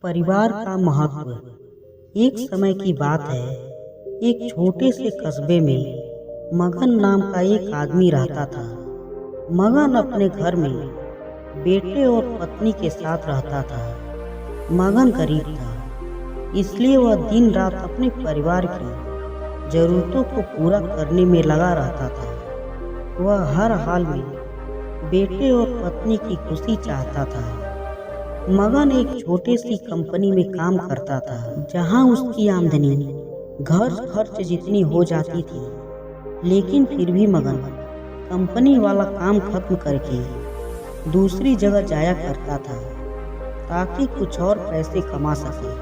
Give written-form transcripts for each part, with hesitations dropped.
परिवार का महत्व। एक समय की बात है, एक छोटे से कस्बे में मगन नाम का एक आदमी रहता था। मगन अपने घर में बेटे और पत्नी के साथ रहता था। मगन गरीब था, इसलिए वह दिन रात अपने परिवार की जरूरतों को पूरा करने में लगा रहता था। वह हर हाल में बेटे और पत्नी की खुशी चाहता था। मगन एक छोटी सी कंपनी में काम करता था, जहां उसकी आमदनी घर खर्च जितनी हो जाती थी, लेकिन फिर भी मगन कंपनी वाला काम खत्म करके दूसरी जगह जाया करता था ताकि कुछ और पैसे कमा सके।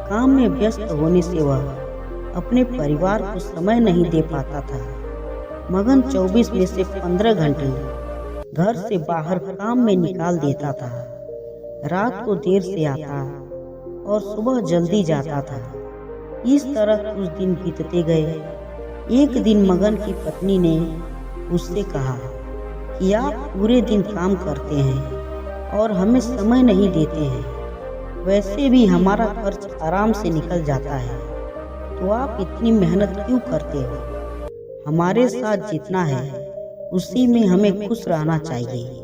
काम में व्यस्त होने से वह अपने परिवार को समय नहीं दे पाता था। मगन 24 में से 15 घंटे घर से बाहर काम में निकाल देता था। रात को देर से आता और सुबह जल्दी जाता था। इस तरह कुछ दिन बीतते गए। एक दिन मगन की पत्नी ने उससे कहा कि आप पूरे दिन काम करते हैं और हमें समय नहीं देते हैं। वैसे भी हमारा खर्च आराम से निकल जाता है, तो आप इतनी मेहनत क्यों करते हो? हमारे साथ जितना है उसी में हमें खुश रहना चाहिए।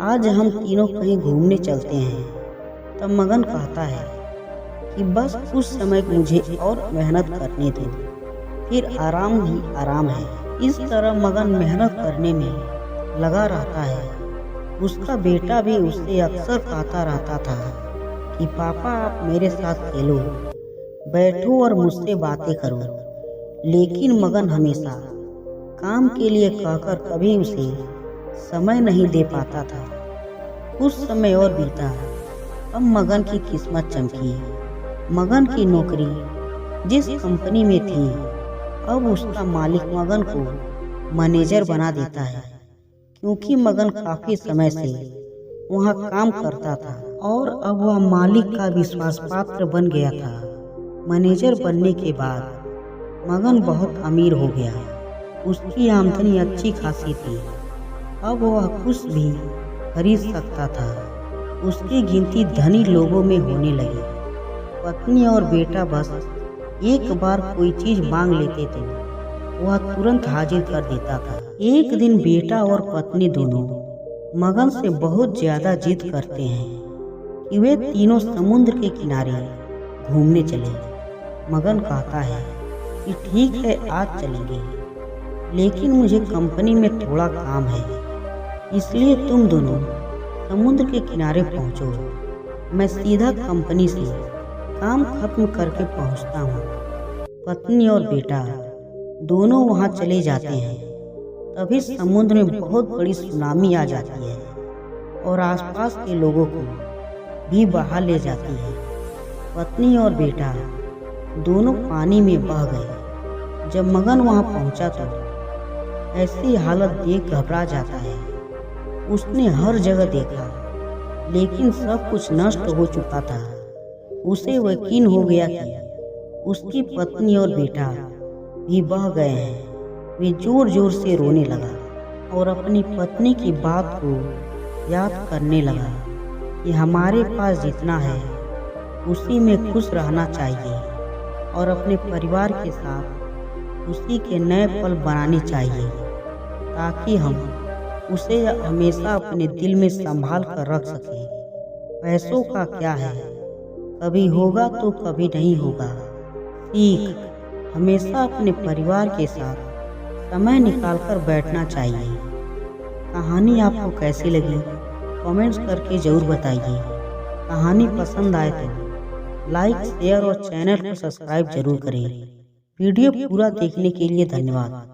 आज हम तीनों कहीं घूमने चलते हैं। तब मगन कहता है कि बस कुछ समय मुझे और मेहनत करने दो, फिर आराम ही आराम है। इस तरह मगन मेहनत करने में लगा रहता है। उसका बेटा भी उससे अक्सर कहता रहता था कि पापा आप मेरे साथ खेलो, बैठो और मुझसे बातें करो, लेकिन मगन हमेशा काम के लिए कहकर कभी उसे समय नहीं दे पाता था। कुछ समय और बीता। अब मगन की किस्मत चमकी। मगन की नौकरी जिस कंपनी में थी, अब उसका मालिक मगन को मैनेजर बना देता है, क्योंकि मगन काफी समय से वहां काम करता था और अब वह मालिक का विश्वास पात्र बन गया था। मैनेजर बनने के बाद मगन बहुत अमीर हो गया। उसकी आमदनी अच्छी खासी थी। अब वह कुछ भी खरीद सकता था। उसकी गिनती धनी लोगों में होने लगी। पत्नी और बेटा बस एक बार कोई चीज मांग लेते थे, वह तुरंत हाजिर कर देता था। एक दिन बेटा और पत्नी दोनों मगन से बहुत ज्यादा जिद करते हैं कि वे तीनों समुद्र के किनारे घूमने चले। मगन कहता है कि ठीक है, आज चलेंगे, लेकिन मुझे कंपनी में थोड़ा काम है, इसलिए तुम दोनों समुद्र के किनारे पहुंचो। मैं सीधा कंपनी से काम खत्म करके पहुंचता हूं। पत्नी और बेटा दोनों वहां चले जाते हैं। तभी समुद्र में बहुत बड़ी सुनामी आ जाती है और आसपास के लोगों को भी बहा ले जाती है। पत्नी और बेटा दोनों पानी में बह गए। जब मगन वहां पहुंचा तो ऐसी हालत देख घबरा जाता है। उसने हर जगह देखा, लेकिन सब कुछ नष्ट हो चुका था। उसे यकीन हो गया कि उसकी पत्नी और बेटा भी बह गए हैं। वे जोर जोर से रोने लगा और अपनी पत्नी की बात को याद करने लगा कि हमारे पास जितना है उसी में खुश रहना चाहिए और अपने परिवार के साथ उसी के नए पल बनाने चाहिए, ताकि हम उसे हमेशा अपने दिल में संभाल कर रख सके। पैसों का क्या है, कभी होगा तो कभी नहीं होगा। सीख, हमेशा अपने परिवार के साथ समय निकालकर बैठना चाहिए। कहानी आपको कैसी लगी कमेंट्स करके जरूर बताइए। कहानी पसंद आए तो लाइक, शेयर और चैनल को सब्सक्राइब जरूर करें। वीडियो पूरा देखने के लिए धन्यवाद।